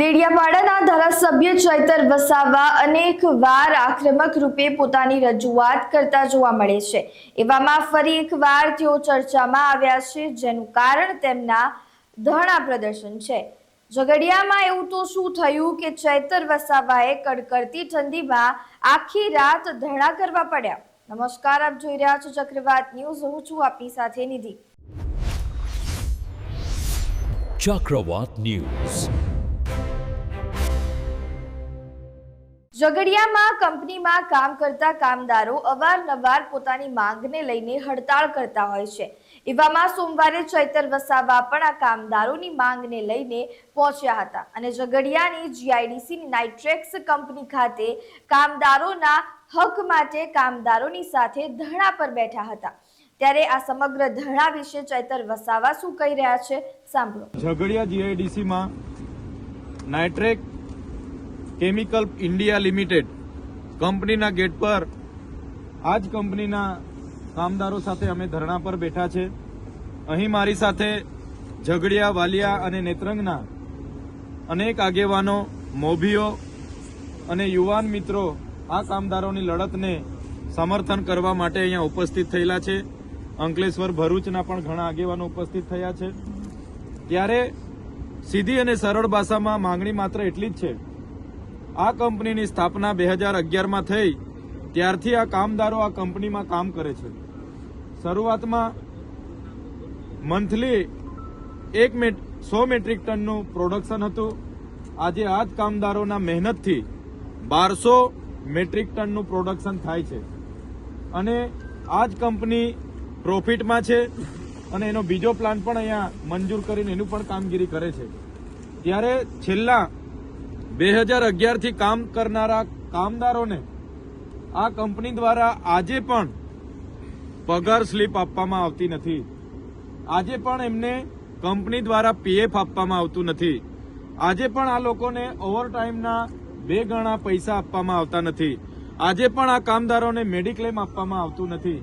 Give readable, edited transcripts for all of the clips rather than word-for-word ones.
દેડિયાપાડાના ધારાસભ્ય ચૈતર વસાવા અનેક વાર આક્રમક રૂપે પોતાની રજૂઆત કરતા જોવા મળે છે। એવામાં ફરી એકવાર તેઓ ચર્ચામાં આવ્યા છે, જેનું કારણ તેમના ધરણા પ્રદર્શન છે। ઝઘડિયામાં એવું તો શું થયું કે ચૈતર વસાવાએ કડકડતી ઠંડીમાં આખી રાત ધરણા કરવા પડ્યા। નમસ્કાર, આપ જોઈ રહ્યા છો ચક્રવાત ન્યૂઝ। હું છું આપની સાથે નિધિ। ચક્રવાત ન્યૂઝ। ઝઘડિયામાં કંપનીમાં કામ કરતા કામદારો અવારનવાર પોતાની માંગને લઈને હડતાળ કરતા હોય છે। એવામાં સોમવારે ચૈતર વસાવા પણ આ કામદારોની માંગને લઈને પહોંચ્યા હતા અને ઝઘડિયાની જીઆઈડીસીની નાઇટ્રેક્સ કંપની ખાતે કામદારોના હક માટે કામદારોની સાથે ધરણા પર બેઠા હતા। ત્યારે આ સમગ્ર ધરણા વિશે ચૈતર વસાવા શું કહી રહ્યા છે, સાંભળો। ઝઘડિયા જીઆઈડીસીમાં નાઇટ્રેક્સ કેમિકલ ઇન્ડિયા લિમિટેડ કંપનીના ગેટ પર આ જ કંપનીના કામદારો સાથે અમે ધરણા પર બેઠા છે। અહીં મારી સાથે ઝઘડિયા, વાલિયા અને નેત્રંગના અનેક આગેવાનો, મોભીઓ અને યુવાન મિત્રો આ કામદારોની લડતને સમર્થન કરવા માટે અહીંયા ઉપસ્થિત થયેલા છે। અંકલેશ્વર, ભરૂચના પણ ઘણા આગેવાનો ઉપસ્થિત થયા છે। ત્યારે સીધી અને સરળ ભાષામાં માંગણી માત્ર એટલી જ છે, આ કંપનીની સ્થાપના 2011માં થઈ ત્યારથી આ કામદારો આ કંપનીમાં કામ કરે છે। શરૂઆતમાં મંથલી 100 મેટ્રિક ટનનું પ્રોડક્શન હતું। આજે આ જ કામદારોના મહેનતથી 1200 મેટ્રિક ટનનું પ્રોડક્શન થાય છે અને આ જ કંપની પ્રોફિટમાં છે અને એનો બીજો પ્લાન્ટ પણ અહીંયા મંજૂર કરીને એનું પણ કામગીરી કરે છે। ત્યારે છેલ્લા 2011થી કામ કરનારા કામદારોને આ કંપની દ્વારા આજે પણ પગાર સ્લીપ આપવામાં આવતી નથી। આજે પણ એમને કંપની દ્વારા પીએફ આપવામાં આવતું નથી। આજે પણ આ લોકોને ઓવરટાઈમના 2 ગણા પૈસા આપવામાં આવતા નથી। આજે પણ આ કામદારોને મેડિક્લેમ આપવામાં આવતું નથી।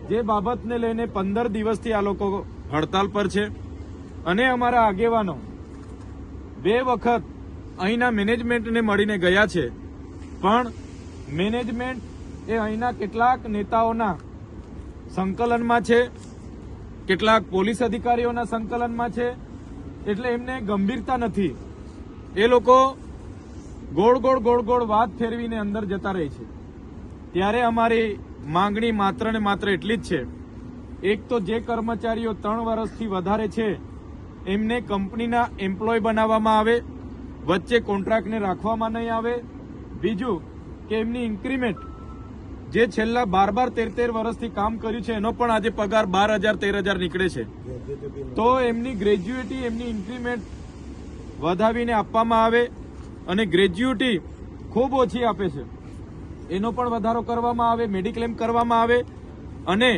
જે બાબતને લઈને 15 દિવસથી આ લોકો હડતાલ પર છે અને અમારા આગેવાનો 2 વખત અહીંના મેનેજમેન્ટને મળીને ગયા છે, પણ મેનેજમેન્ટ એ અહીંના કેટલાક નેતાઓના સંકલનમાં છે, કેટલાક પોલીસ અધિકારીઓના સંકલનમાં છે, એટલે એમને ગંભીરતા નથી। એ લોકો ગોળ ગોળ વાત ફેરવીને અંદર જતા રહે છે। ત્યારે અમારી માંગણી માત્ર ને માત્ર એટલી જ છે, એક તો જે કર્મચારીઓ 3 વર્ષથી વધારે છે એમને કંપનીના એમ્પ્લોય બનાવવામાં આવે, વચ્ચે કોન્ટ્રાક્ટને રાખવામાં નહીં આવે। બીજું કે એમની ઇન્ક્રીમેન્ટ જે છેલ્લા 12-13 વર્ષથી કામ કર્યું છે એનો પણ આજે પગાર 12,000-13,000 નીકળે છે, તો એમની ગ્રેજ્યુએટી, એમની ઇન્ક્રીમેન્ટ વધાવીને આપવામાં આવે અને ગ્રેજ્યુએટી ખૂબ ઓછી આપે છે એનો પણ વધારો કરવામાં આવે, મેડિક્લેમ કરવામાં આવે અને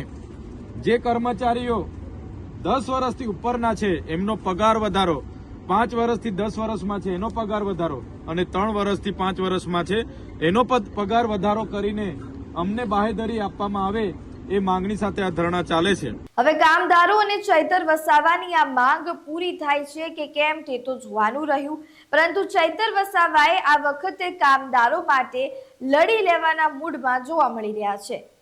જે કર્મચારીઓ 10 વર્ષથી ઉપરના છે એમનો પગાર વધારો, 5 વર્ષથી 10 વર્ષમાં છે એનો પગાર વધારો અને 3 વર્ષથી 5 વર્ષમાં છે એનો પગાર વધારો કરીને અમને બાહેધરી આપવામાં આવે, એ માંગણી સાથે આ ધરણા ચાલે છે। હવે કામદારો અને ચૈતર વસાવાની આ માંગ પૂરી થાય છે કે કેમ તે તો જોવાનું રહ્યું, પરંતુ ચૈતર વસાવાએ આ વખતે કામદારો માટે લડી લેવાના મૂડમાં જોવા મળી રહ્યા છે।